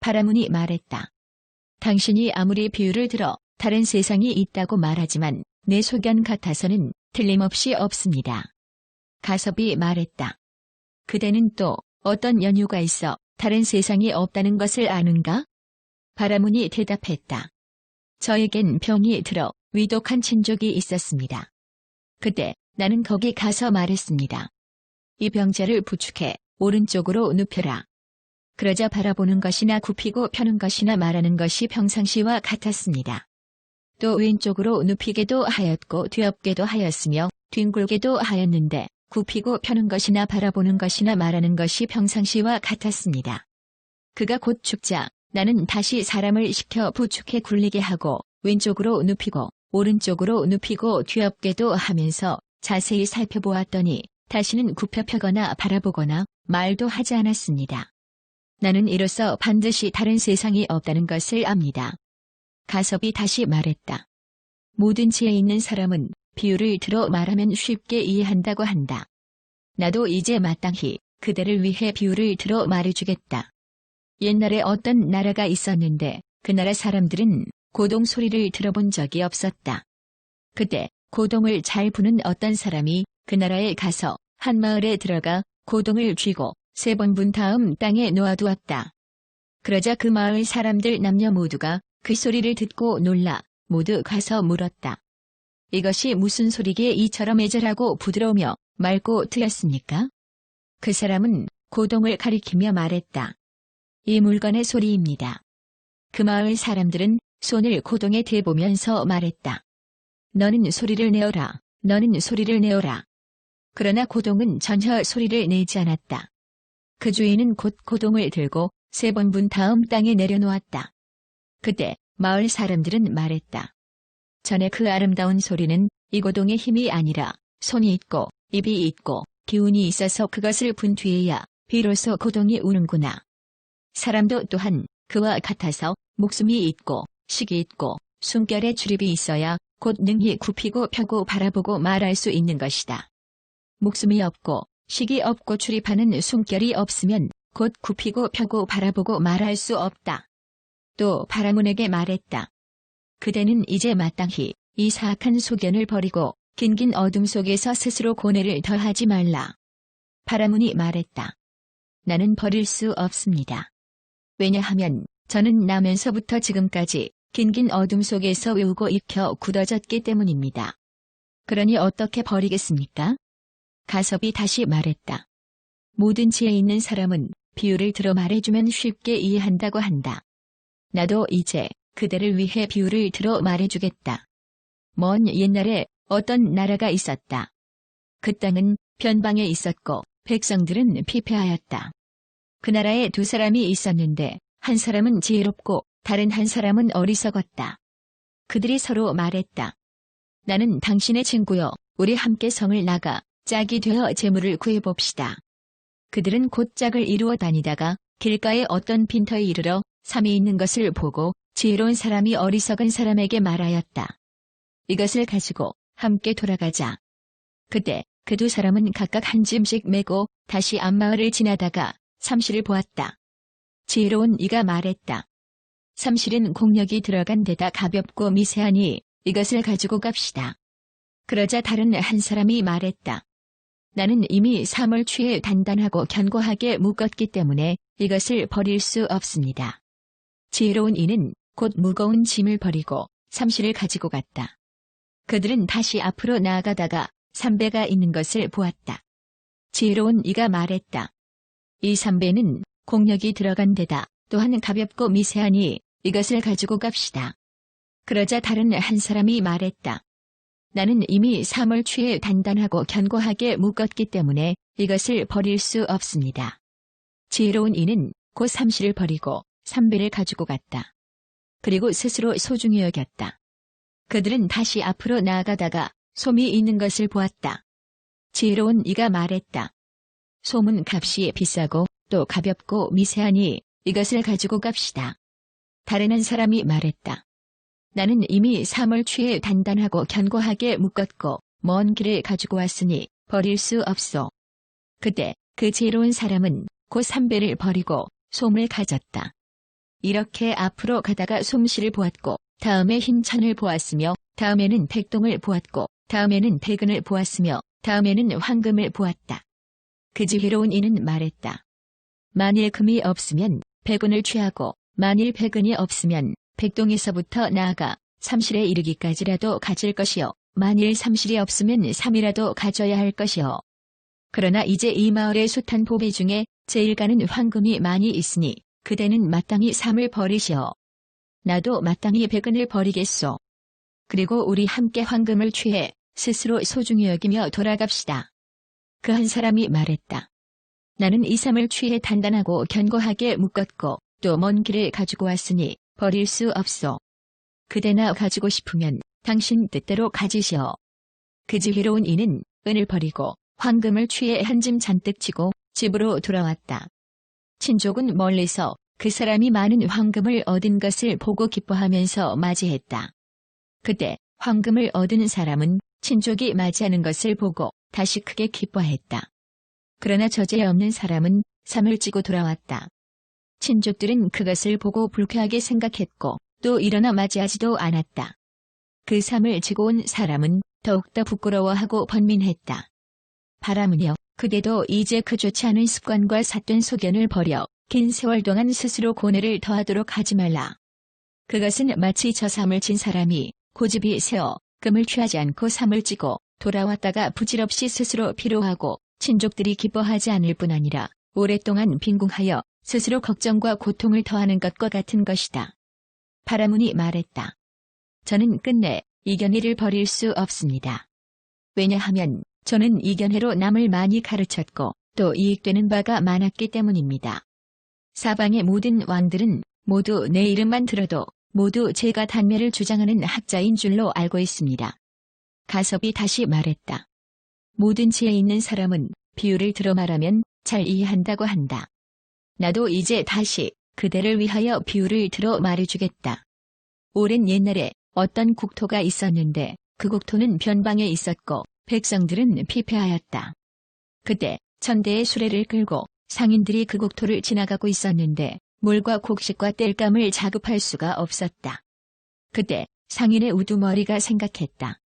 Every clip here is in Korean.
바라문이 말했다. 당신이 아무리 비유를 들어 다른 세상이 있다고 말하지만 내 소견 같아서는 틀림없이 없습니다. 가섭이 말했다. 그대는 또 어떤 연유가 있어 다른 세상이 없다는 것을 아는가? 바라문이 대답했다. 저에겐 병이 들어 위독한 친족이 있었습니다. 그때 나는 거기 가서 말했습니다. 이 병자를 부축해 오른쪽으로 눕혀라. 그러자 바라보는 것이나 굽히고 펴는 것이나 말하는 것이 평상시와 같았습니다. 또 왼쪽으로 눕히게도 하였고 뒤엎게도 하였으며 뒹굴게도 하였는데 굽히고 펴는 것이나 바라보는 것이나 말하는 것이 평상시와 같았습니다. 그가 곧 죽자 나는 다시 사람을 시켜 부축해 굴리게 하고 왼쪽으로 눕히고 오른쪽으로 눕히고 뒤엎게도 하면서 자세히 살펴보았더니 다시는 굽혀 펴거나 바라보거나 말도 하지 않았습니다. 나는 이로써 반드시 다른 세상이 없다는 것을 압니다. 가섭이 다시 말했다. 모든 지혜 있는 사람은 비유를 들어 말하면 쉽게 이해한다고 한다. 나도 이제 마땅히 그대를 위해 비유를 들어 말해주겠다. 옛날에 어떤 나라가 있었는데 그 나라 사람들은 고동 소리를 들어본 적이 없었다. 그때 고동을 잘 부는 어떤 사람이 그 나라에 가서 한 마을에 들어가 고동을 쥐고 3번 분 다음 땅에 놓아두었다. 그러자 그 마을 사람들 남녀 모두가 그 소리를 듣고 놀라 모두 가서 물었다. 이것이 무슨 소리기에 이처럼 애절하고 부드러우며 맑고 트였습니까? 그 사람은 고동을 가리키며 말했다. 이 물건의 소리입니다. 그 마을 사람들은 손을 고동에 대보면서 말했다. 너는 소리를 내어라. 너는 소리를 내어라. 그러나 고동은 전혀 소리를 내지 않았다. 그 주인은 곧 고동을 들고 3번 분 다음 땅에 내려놓았다. 그때 마을 사람들은 말했다. 전에 그 아름다운 소리는 이 고동의 힘이 아니라 손이 있고 입이 있고 기운이 있어서 그것을 분 뒤에야 비로소 고동이 우는구나. 사람도 또한 그와 같아서 목숨이 있고 식이 있고 숨결에 출입이 있어야 곧 능히 굽히고 펴고 바라보고 말할 수 있는 것이다. 목숨이 없고 식이 없고 출입하는 숨결이 없으면 곧 굽히고 펴고 바라보고 말할 수 없다. 또 바라문에게 말했다. 그대는 이제 마땅히 이 사악한 소견을 버리고 긴긴 어둠 속에서 스스로 고뇌를 더하지 말라. 바라문이 말했다. 나는 버릴 수 없습니다. 왜냐하면 저는 나면서부터 지금까지 긴긴 어둠 속에서 외우고 익혀 굳어졌기 때문입니다. 그러니 어떻게 버리겠습니까? 가섭이 다시 말했다. 모든 지혜 있는 사람은 비유를 들어 말해주면 쉽게 이해한다고 한다. 나도 이제 그대를 위해 비유를 들어 말해주겠다. 먼 옛날에 어떤 나라가 있었다. 그 땅은 변방에 있었고 백성들은 피폐하였다. 그 나라에 2사람이 있었는데 한 사람은 지혜롭고 다른 한 사람은 어리석었다. 그들이 서로 말했다. 나는 당신의 친구여, 우리 함께 성을 나가 짝이 되어 재물을 구해봅시다. 그들은 곧 짝을 이루어 다니다가 길가에 어떤 빈터에 이르러 삼이 있는 것을 보고 지혜로운 사람이 어리석은 사람에게 말하였다. 이것을 가지고 함께 돌아가자. 그때 그 2사람은 각각 한 짐씩 메고 다시 앞마을을 지나다가 삼실을 보았다. 지혜로운 이가 말했다. 삼실은 공력이 들어간 데다 가볍고 미세하니 이것을 가지고 갑시다. 그러자 다른 한 사람이 말했다. 나는 이미 삼을 취해 단단하고 견고하게 묶었기 때문에 이것을 버릴 수 없습니다. 지혜로운 이는 곧 무거운 짐을 버리고 삼실을 가지고 갔다. 그들은 다시 앞으로 나아가다가 삼배가 있는 것을 보았다. 지혜로운 이가 말했다. 이 삼배는 공력이 들어간 데다 또한 가볍고 미세하니 이것을 가지고 갑시다. 그러자 다른 한 사람이 말했다. 나는 이미 삼을 취해 단단하고 견고하게 묶었기 때문에 이것을 버릴 수 없습니다. 지혜로운 이는 곧 삼실을 버리고 삼배를 가지고 갔다. 그리고 스스로 소중히 여겼다. 그들은 다시 앞으로 나아가다가 솜이 있는 것을 보았다. 지혜로운 이가 말했다. 솜은 값이 비싸고 또 가볍고 미세하니 이것을 가지고 갑시다. 다른 한 사람이 말했다. 나는 이미 삼을 취해 단단하고 견고하게 묶었고 먼 길을 가지고 왔으니 버릴 수 없소. 그때 그 지혜로운 사람은 곧 삼배를 버리고 솜을 가졌다. 이렇게 앞으로 가다가 솜씨를 보았고 다음에 흰천을 보았으며 다음에는 백동을 보았고 다음에는 백은을 보았으며 다음에는 황금을 보았다. 그 지혜로운 이는 말했다. 만일 금이 없으면 백운을 취하고 만일 백은이 없으면 백동에서부터 나아가 삼실에 이르기까지라도 가질 것이요 만일 삼실이 없으면 삼이라도 가져야 할 것이요. 그러나 이제 이 마을의 숱한 보배 중에 제일 가는 황금이 많이 있으니 그대는 마땅히 삼을 버리시오. 나도 마땅히 백은을 버리겠소. 그리고 우리 함께 황금을 취해 스스로 소중히 여기며 돌아갑시다. 그 한 사람이 말했다. 나는 이 삼을 취해 단단하고 견고하게 묶었고 또 먼 길을 가지고 왔으니 버릴 수 없소. 그대나 가지고 싶으면 당신 뜻대로 가지시오. 그 지혜로운 이는 은을 버리고 황금을 취해 한 짐 잔뜩 지고 집으로 돌아왔다. 친족은 멀리서 그 사람이 많은 황금을 얻은 것을 보고 기뻐하면서 맞이했다. 그때 황금을 얻은 사람은 친족이 맞이하는 것을 보고 다시 크게 기뻐했다. 그러나 저죄없는 사람은 삼을 찌고 돌아왔다. 친족들은 그것을 보고 불쾌하게 생각했고 또 일어나 맞이하지도 않았다. 그 삼을 지고 온 사람은 더욱더 부끄러워하고 번민했다. 바라무녀, 그대도 이제 그 좋지 않은 습관과 삿된 소견을 버려 긴 세월 동안 스스로 고뇌를 더하도록 하지 말라. 그것은 마치 저 삼을 진 사람이 고집이 세어 금을 취하지 않고 삼을 찌고 돌아왔다가 부질없이 스스로 피로하고 친족들이 기뻐하지 않을 뿐 아니라 오랫동안 빈궁하여 스스로 걱정과 고통을 더하는 것과 같은 것이다. 바라문이 말했다. 저는 끝내 이견회를 버릴 수 없습니다. 왜냐하면 저는 이견회로 남을 많이 가르쳤고 또 이익되는 바가 많았기 때문입니다. 사방의 모든 왕들은 모두 내 이름만 들어도 모두 제가 단매를 주장하는 학자인 줄로 알고 있습니다. 가섭이 다시 말했다. 모든 지혜 있는 사람은 비유를 들어 말하면 잘 이해한다고 한다. 나도 이제 다시 그대를 위하여 비유를 들어 말해주겠다. 오랜 옛날에 어떤 국토가 있었는데 그 국토는 변방에 있었고 백성들은 피폐하였다. 그때 천대의 수레를 끌고 상인들이 그 국토를 지나가고 있었는데 물과 곡식과 땔감을 자급할 수가 없었다. 그때 상인의 우두머리가 생각했다.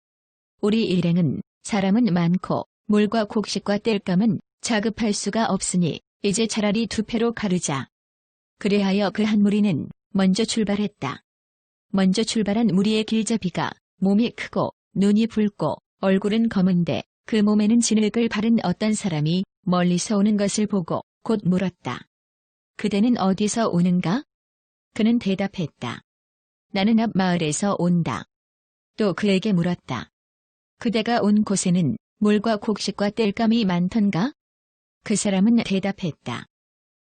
우리 일행은 사람은 많고 물과 곡식과 땔감은 자급할 수가 없으니 이제 차라리 두 패로 가르자. 그래하여 그 한 무리는 먼저 출발했다. 먼저 출발한 무리의 길잡이가 몸이 크고 눈이 붉고 얼굴은 검은데 그 몸에는 진흙을 바른 어떤 사람이 멀리서 오는 것을 보고 곧 물었다. 그대는 어디서 오는가? 그는 대답했다. 나는 앞 마을에서 온다. 또 그에게 물었다. 그대가 온 곳에는 물과 곡식과 땔감이 많던가? 그 사람은 대답했다.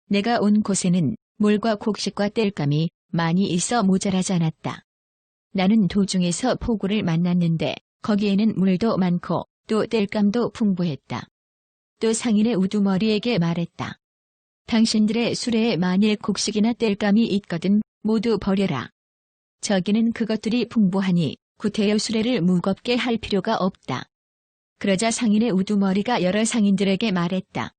내가 온 곳에는 물과 곡식과 땔감이 많이 있어 모자라지 않았다. 나는 도중에서 포구를 만났는데 거기에는 물도 많고 또 땔감도 풍부했다. 또 상인의 우두머리에게 말했다. 당신들의 수레에 만일 곡식이나 땔감이 있거든 모두 버려라. 저기는 그것들이 풍부하니 구태여 수레를 무겁게 할 필요가 없다. 그러자 상인의 우두머리가 여러 상인들에게 말했다.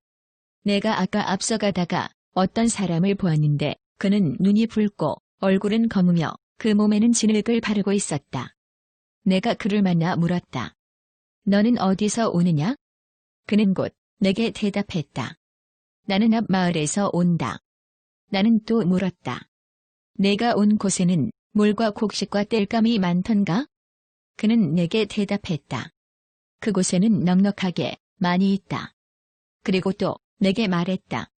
내가 아까 앞서가다가 어떤 사람을 보았는데 그는 눈이 붉고 얼굴은 검으며 그 몸에는 진흙을 바르고 있었다. 내가 그를 만나 물었다. 너는 어디서 오느냐? 그는 곧 내게 대답했다. 나는 앞 마을에서 온다. 나는 또 물었다. 내가 온 곳에는 물과 곡식과 땔감이 많던가? 그는 내게 대답했다. 그곳에는 넉넉하게 많이 있다. 그리고 또 내게 말했다.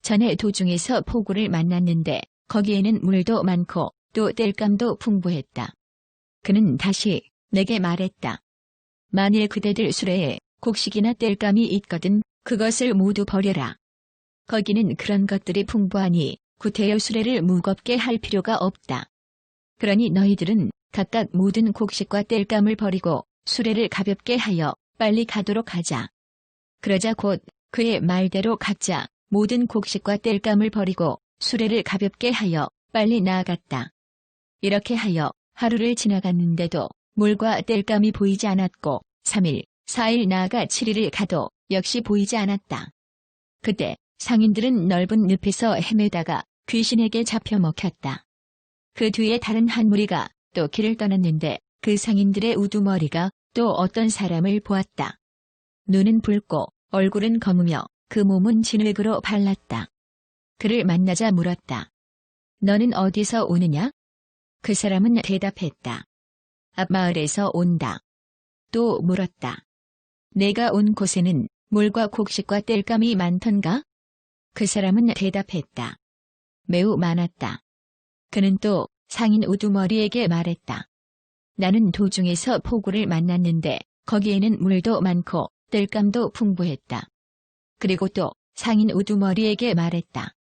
전에 도중에서 포구를 만났는데 거기에는 물도 많고 또 땔감도 풍부했다. 그는 다시 내게 말했다. 만일 그대들 수레에 곡식이나 땔감이 있거든 그것을 모두 버려라. 거기는 그런 것들이 풍부하니 구태여 수레를 무겁게 할 필요가 없다. 그러니 너희들은 각각 모든 곡식과 땔감을 버리고 수레를 가볍게 하여 빨리 가도록 하자. 그러자 곧 그의 말대로 각자 모든 곡식과 땔감을 버리고 수레를 가볍게 하여 빨리 나아갔다. 이렇게 하여 하루를 지나갔는데도 물과 땔감이 보이지 않았고 3일, 4일 나아가 7일을 가도 역시 보이지 않았다. 그때 상인들은 넓은 늪에서 헤매다가 귀신에게 잡혀 먹혔다. 그 뒤에 다른 한 무리가 또 길을 떠났는데 그 상인들의 우두머리가 또 어떤 사람을 보았다. 눈은 붉고 얼굴은 검으며 그 몸은 진흙으로 발랐다. 그를 만나자 물었다. 너는 어디서 오느냐? 그 사람은 대답했다. 앞마을에서 온다. 또 물었다. 내가 온 곳에는 물과 곡식과 땔감이 많던가? 그 사람은 대답했다. 매우 많았다. 그는 또 상인 우두머리에게 말했다. 나는 도중에서 포구를 만났는데 거기에는 물도 많고 땔감도 풍부했다. 그리고 또 상인 우두머리에게 말했다.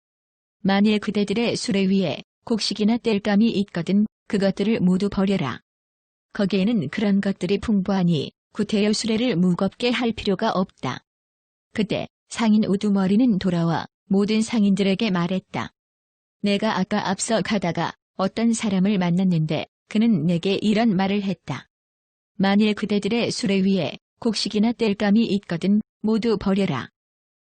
만일 그대들의 수레 위에 곡식이나 땔감이 있거든 그것들을 모두 버려라. 거기에는 그런 것들이 풍부하니 구태여 수레를 무겁게 할 필요가 없다. 그때 상인 우두머리는 돌아와 모든 상인들에게 말했다. 내가 아까 앞서 가다가 어떤 사람을 만났는데 그는 내게 이런 말을 했다. 만일 그대들의 수레 위에 곡식이나 땔감이 있거든 모두 버려라.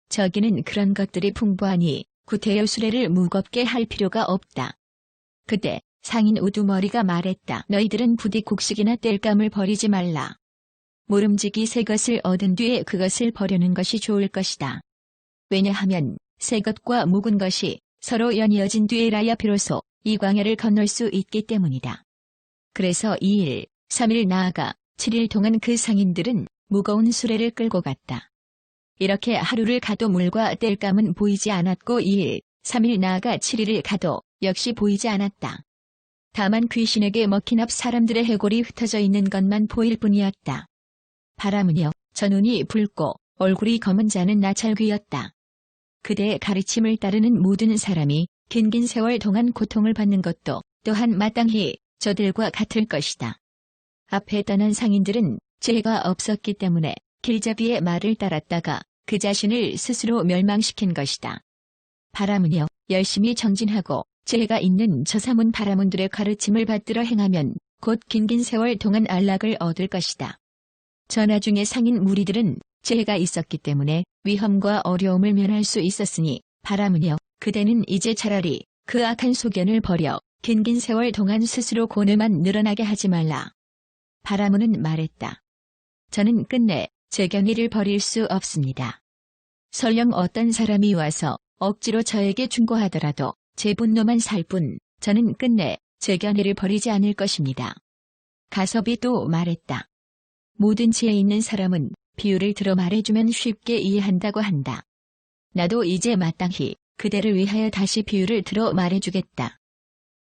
저기는 그런 것들이 풍부하니 구태여 수레를 무겁게 할 필요가 없다. 그때 상인 우두머리가 말했다. 너희들은 부디 곡식이나 땔감을 버리지 말라. 모름지기 새 것을 얻은 뒤에 그것을 버리는 것이 좋을 것이다. 왜냐하면 새 것과 묵은 것이 서로 연이어진 뒤에라야 비로소 이 광야를 건널 수 있기 때문이다. 그래서 2일, 3일 나아가 7일 동안 그 상인들은 무거운 수레를 끌고 갔다. 이렇게 하루를 가도 물과 땔감은 보이지 않았고 2일, 3일 나아가 7일을 가도 역시 보이지 않았다. 다만 귀신에게 먹힌 앞 사람들의 해골이 흩어져 있는 것만 보일 뿐이었다. 바라무녀, 저 눈이 붉고 얼굴이 검은 자는 나찰귀였다. 그대의 가르침을 따르는 모든 사람이 긴 세월 동안 고통을 받는 것도 또한 마땅히 저들과 같을 것이다. 앞에 떠난 상인들은 지혜가 없었기 때문에 길잡이의 말을 따랐다가 그 자신을 스스로 멸망시킨 것이다. 바라무녀, 열심히 정진하고 지혜가 있는 저사문 바라문들의 가르침을 받들어 행하면 곧 긴 세월 동안 안락을 얻을 것이다. 전하중의 상인 무리들은 지혜가 있었기 때문에 위험과 어려움을 면할 수 있었으니 바라무녀, 그대는 이제 차라리 그 악한 소견을 버려 긴 세월 동안 스스로 고뇌만 늘어나게 하지 말라. 바라문은 말했다. 저는 끝내 제 견해를 버릴 수 없습니다. 설령 어떤 사람이 와서 억지로 저에게 충고하더라도 제 분노만 살 뿐 저는 끝내 제 견해를 버리지 않을 것입니다. 가섭이 또 말했다. 모든 지혜 있는 사람은 비유를 들어 말해주면 쉽게 이해한다고 한다. 나도 이제 마땅히 그대를 위하여 다시 비유를 들어 말해주겠다.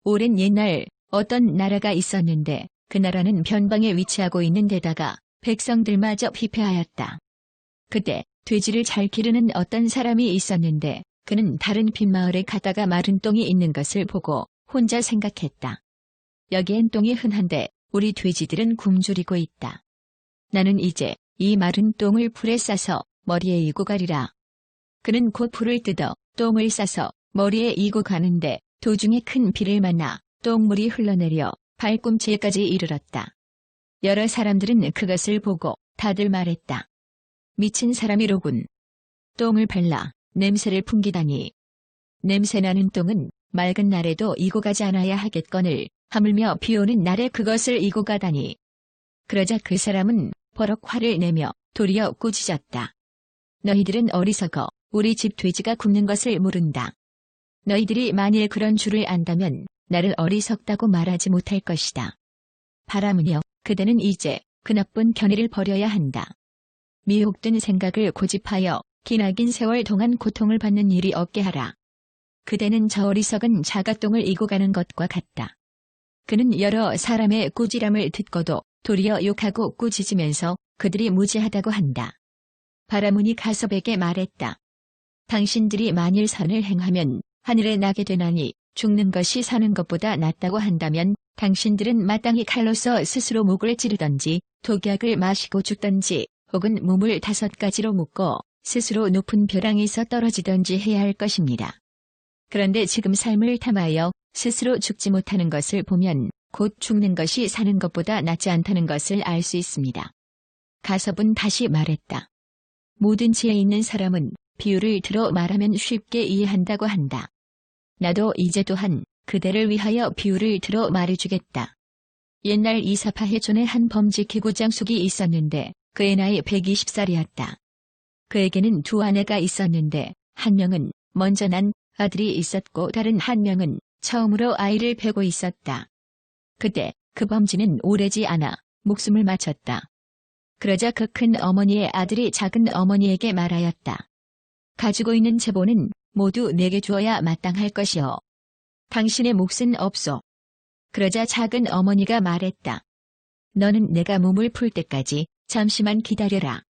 오랜 옛날 어떤 나라가 있었는데 그 나라는 변방에 위치하고 있는 데다가 백성들마저 피폐하였다. 그때 돼지를 잘 기르는 어떤 사람이 있었는데 그는 다른 빈마을에 가다가 마른 똥이 있는 것을 보고 혼자 생각했다. 여기엔 똥이 흔한데 우리 돼지들은 굶주리고 있다. 나는 이제 이 마른 똥을 풀에 싸서 머리에 이고 가리라. 그는 곧 풀을 뜯어 똥을 싸서 머리에 이고 가는데 도중에 큰 비를 만나 똥물이 흘러내려 발꿈치에까지 이르렀다. 여러 사람들은 그것을 보고 다들 말했다. 미친 사람이로군. 똥을 발라 냄새를 풍기다니. 냄새나는 똥은 맑은 날에도 이고 가지 않아야 하겠거늘 하물며 비오는 날에 그것을 이고 가다니. 그러자 그 사람은 버럭 화를 내며 도리어 꾸짖었다. 너희들은 어리석어 우리 집 돼지가 굶는 것을 모른다. 너희들이 만일 그런 줄을 안다면 나를 어리석다고 말하지 못할 것이다. 바라무녀, 그대는 이제 그 나쁜 견해를 버려야 한다. 미혹된 생각을 고집하여 기나긴 세월 동안 고통을 받는 일이 없게 하라. 그대는 저 어리석은 자가똥을 이고 가는 것과 같다. 그는 여러 사람의 꾸지람을 듣고도 도리어 욕하고 꾸짖으면서 그들이 무지하다고 한다. 바라문이 가섭에게 말했다. 당신들이 만일 선을 행하면 하늘에 나게 되나니 죽는 것이 사는 것보다 낫다고 한다면 당신들은 마땅히 칼로서 스스로 목을 찌르던지 독약을 마시고 죽던지 혹은 몸을 5가지로 묶고 스스로 높은 벼랑에서 떨어지던지 해야 할 것입니다. 그런데 지금 삶을 탐하여 스스로 죽지 못하는 것을 보면 곧 죽는 것이 사는 것보다 낫지 않다는 것을 알 수 있습니다. 가섭은 다시 말했다. 모든 지혜 있는 사람은 비유를 들어 말하면 쉽게 이해한다고 한다. 나도 이제 또한 그대를 위하여 비유를 들어 말해주겠다. 옛날 이사파해촌에 한 범지키고 장숙이 있었는데 그의 나이 120살이었다. 그에게는 두 아내가 있었는데 한 명은 먼저 난 아들이 있었고 다른 한 명은 처음으로 아이를 베고 있었다. 그때 그 범지는 오래지 않아 목숨을 마쳤다. 그러자 그 큰 어머니의 아들이 작은 어머니에게 말하였다. 가지고 있는 재보는 모두 내게 주어야 마땅할 것이오. 당신의 몫은 없소. 그러자 작은 어머니가 말했다. 너는 내가 몸을 풀 때까지 잠시만 기다려라.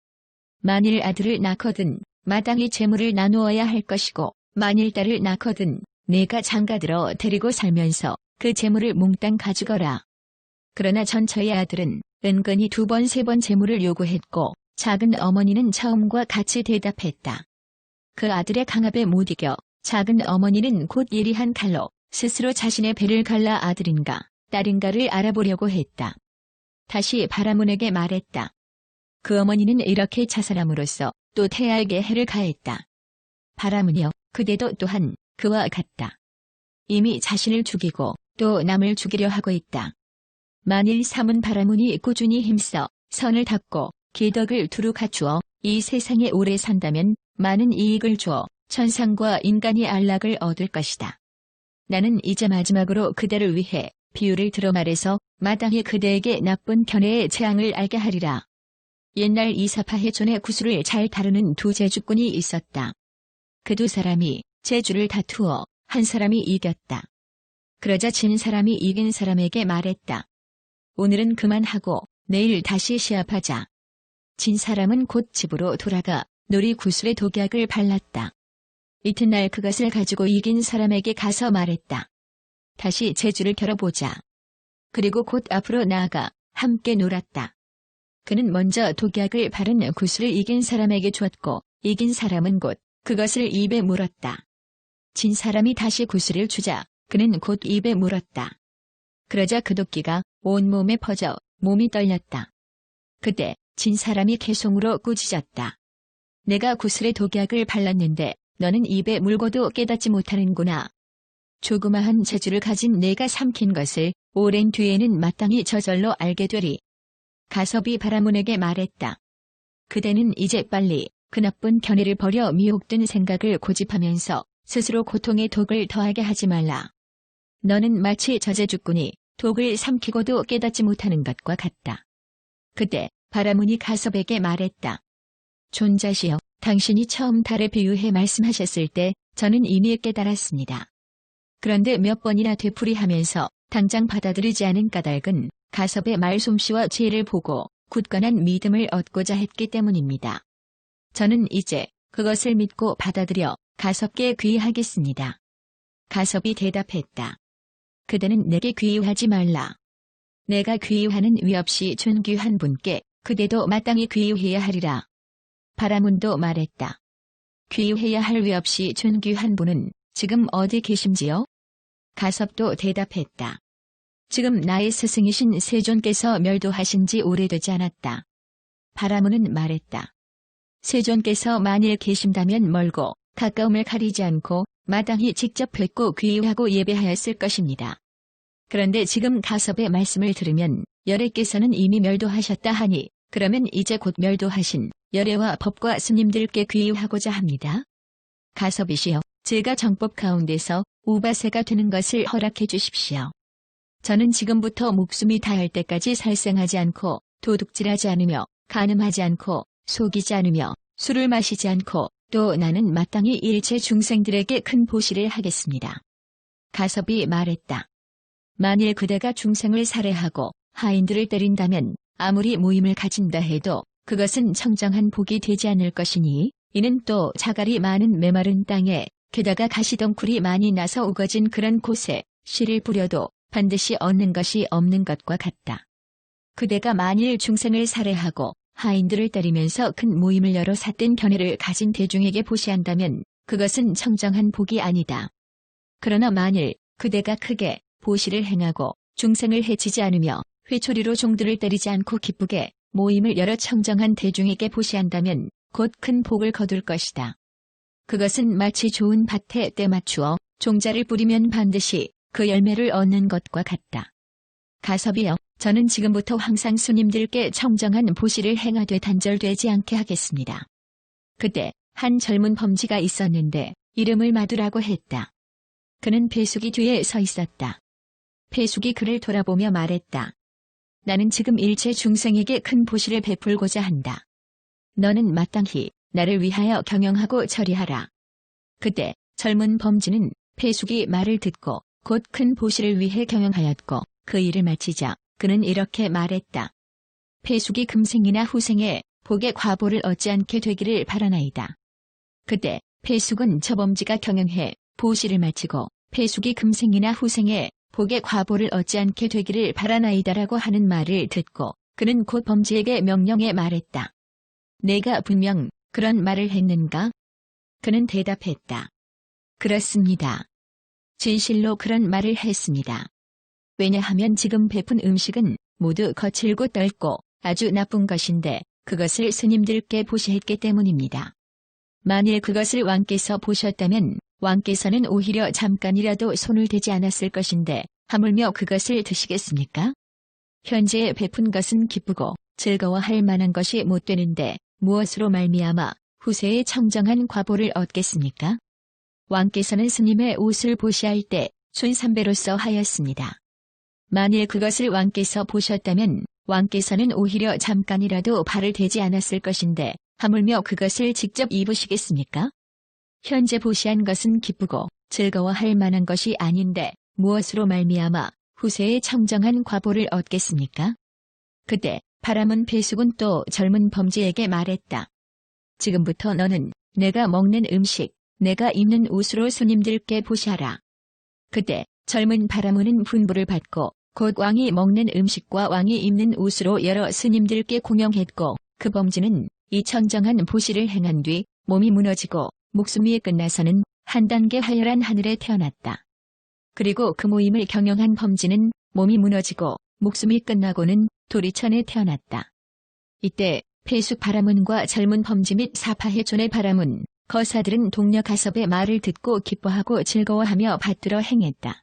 만일 아들을 낳거든 마땅히 재물을 나누어야 할 것이고 만일 딸을 낳거든 내가 장가들어 데리고 살면서 그 재물을 몽땅 가지거라. 그러나 전처의 아들은 은근히 2번, 3번 재물을 요구했고 작은 어머니는 처음과 같이 대답했다. 그 아들의 강압에 못 이겨 작은 어머니는 곧 예리한 칼로 스스로 자신의 배를 갈라 아들인가 딸인가를 알아보려고 했다. 다시 바라문에게 말했다. 그 어머니는 이렇게 자살함으로써 또 태아에게 해를 가했다. 바라문이여, 그대도 또한 그와 같다. 이미 자신을 죽이고 또 남을 죽이려 하고 있다. 만일 삼은 바라문이 꾸준히 힘써 선을 닦고 기덕을 두루 갖추어 이 세상에 오래 산다면 많은 이익을 주어 천상과 인간이 안락을 얻을 것이다. 나는 이제 마지막으로 그대를 위해 비유를 들어 말해서 마땅히 그대에게 나쁜 견해의 재앙을 알게 하리라. 옛날 이사파해촌에 구슬을 잘 다루는 두 제주꾼이 있었다. 그 두 사람이 제주를 다투어 한 사람이 이겼다. 그러자 진 사람이 이긴 사람에게 말했다. 오늘은 그만하고 내일 다시 시합하자. 진 사람은 곧 집으로 돌아가 놀이 구슬의 독약을 발랐다. 이튿날 그것을 가지고 이긴 사람에게 가서 말했다. 다시 제주를 겨뤄보자. 그리고 곧 앞으로 나아가 함께 놀았다. 그는 먼저 독약을 바른 구슬을 이긴 사람에게 주었고 이긴 사람은 곧 그것을 입에 물었다. 진 사람이 다시 구슬을 주자 그는 곧 입에 물었다. 그러자 그 독기가 온몸에 퍼져 몸이 떨렸다. 그때 진 사람이 개송으로 꾸짖었다. 내가 구슬에 독약을 발랐는데 너는 입에 물고도 깨닫지 못하는구나. 조그마한 재주를 가진 내가 삼킨 것을 오랜 뒤에는 마땅히 저절로 알게 되리. 가섭이 바라문에게 말했다. 그대는 이제 빨리 그 나쁜 견해를 버려 미혹된 생각을 고집하면서 스스로 고통의 독을 더하게 하지 말라. 너는 마치 저제주꾼이 독을 삼키고도 깨닫지 못하는 것과 같다. 그때 바라문이 가섭에게 말했다. 존자시여, 당신이 처음 달에 비유해 말씀하셨을 때 저는 이미 깨달았습니다. 그런데 몇 번이나 되풀이하면서 당장 받아들이지 않은 까닭은 가섭의 말솜씨와 지혜를 보고 굳건한 믿음을 얻고자 했기 때문입니다. 저는 이제 그것을 믿고 받아들여 가섭께 귀의하겠습니다. 가섭이 대답했다. 그대는 내게 귀의하지 말라. 내가 귀의하는 위 없이 존귀한 분께 그대도 마땅히 귀의해야 하리라. 바라문도 말했다. 귀의해야 할 위 없이 존귀한 분은 지금 어디 계심지요? 가섭도 대답했다. 지금 나의 스승이신 세존께서 멸도하신 지 오래되지 않았다. 바라문은 말했다. 세존께서 만일 계신다면 멀고 가까움을 가리지 않고 마땅히 직접 뵙고 귀의하고 예배하였을 것입니다. 그런데 지금 가섭의 말씀을 들으면 열애께서는 이미 멸도하셨다 하니 그러면 이제 곧 멸도하신 열애와 법과 스님들께 귀의하고자 합니다. 가섭이시여, 제가 정법 가운데서 우바세가 되는 것을 허락해 주십시오. 저는 지금부터 목숨이 다할 때까지 살생하지 않고 도둑질하지 않으며 간음하지 않고 속이지 않으며 술을 마시지 않고 또 나는 마땅히 일체 중생들에게 큰 보시를 하겠습니다. 가섭이 말했다. 만일 그대가 중생을 살해하고 하인들을 때린다면 아무리 모임을 가진다 해도 그것은 청정한 복이 되지 않을 것이니 이는 또 자갈이 많은 메마른 땅에 게다가 가시덩굴이 많이 나서 우거진 그런 곳에 씨를 뿌려도 반드시 얻는 것이 없는 것과 같다. 그대가 만일 중생을 살해하고 하인들을 때리면서 큰 모임을 열어 삿된 견해를 가진 대중에게 보시한다면 그것은 청정한 복이 아니다. 그러나 만일 그대가 크게 보시를 행하고 중생을 해치지 않으며 회초리로 종들을 때리지 않고 기쁘게 모임을 열어 청정한 대중에게 보시한다면 곧 큰 복을 거둘 것이다. 그것은 마치 좋은 밭에 때맞추어 종자를 뿌리면 반드시 그 열매를 얻는 것과 같다. 가섭이여, 저는 지금부터 항상 스님들께 청정한 보시를 행하되 단절되지 않게 하겠습니다. 그때 한 젊은 범지가 있었는데 이름을 마두라고 했다. 그는 폐숙이 뒤에 서 있었다. 폐숙이 그를 돌아보며 말했다. 나는 지금 일체 중생에게 큰 보시를 베풀고자 한다. 너는 마땅히 나를 위하여 경영하고 처리하라. 그때 젊은 범지는 폐숙이 말을 듣고 곧 큰 보시를 위해 경영하였고 그 일을 마치자 그는 이렇게 말했다. 폐숙이 금생이나 후생에 복의 과보를 얻지 않게 되기를 바라나이다. 그때 폐숙은 저 범지가 경영해 보시를 마치고 폐숙이 금생이나 후생에 복의 과보를 얻지 않게 되기를 바라나이다라고 하는 말을 듣고 그는 곧 범지에게 명령해 말했다. 내가 분명 그런 말을 했는가? 그는 대답했다. 그렇습니다. 진실로 그런 말을 했습니다. 왜냐하면 지금 베푼 음식은 모두 거칠고 떫고 아주 나쁜 것인데 그것을 스님들께 보시했기 때문입니다. 만일 그것을 왕께서 보셨다면 왕께서는 오히려 잠깐이라도 손을 대지 않았을 것인데 하물며 그것을 드시겠습니까? 현재 베푼 것은 기쁘고 즐거워할 만한 것이 못 되는데 무엇으로 말미암아 후세에 청정한 과보를 얻겠습니까? 왕께서는 스님의 옷을 보시할 때 순삼배로서 하였습니다. 만일 그것을 왕께서 보셨다면 왕께서는 오히려 잠깐이라도 발을 대지 않았을 것인데 하물며 그것을 직접 입으시겠습니까? 현재 보시한 것은 기쁘고 즐거워할 만한 것이 아닌데 무엇으로 말미암아 후세에 청정한 과보를 얻겠습니까? 그때 바람은 폐숙은 또 젊은 범지에게 말했다. 지금부터 너는 내가 먹는 음식, 내가 입는 옷으로 스님들께 보시하라. 그때 젊은 바람은 분부를 받고 곧 왕이 먹는 음식과 왕이 입는 옷으로 여러 스님들께 공양했고 그 범지는 이 청정한 보시를 행한 뒤 몸이 무너지고 목숨이 끝나서는 한 단계 하열한 하늘에 태어났다. 그리고 그 모임을 경영한 범지는 몸이 무너지고 목숨이 끝나고는 도리천에 태어났다. 이때 폐숙 바라문과 젊은 범지 및 사파해 존의 바라문, 거사들은 동료 가섭의 말을 듣고 기뻐하고 즐거워하며 받들어 행했다.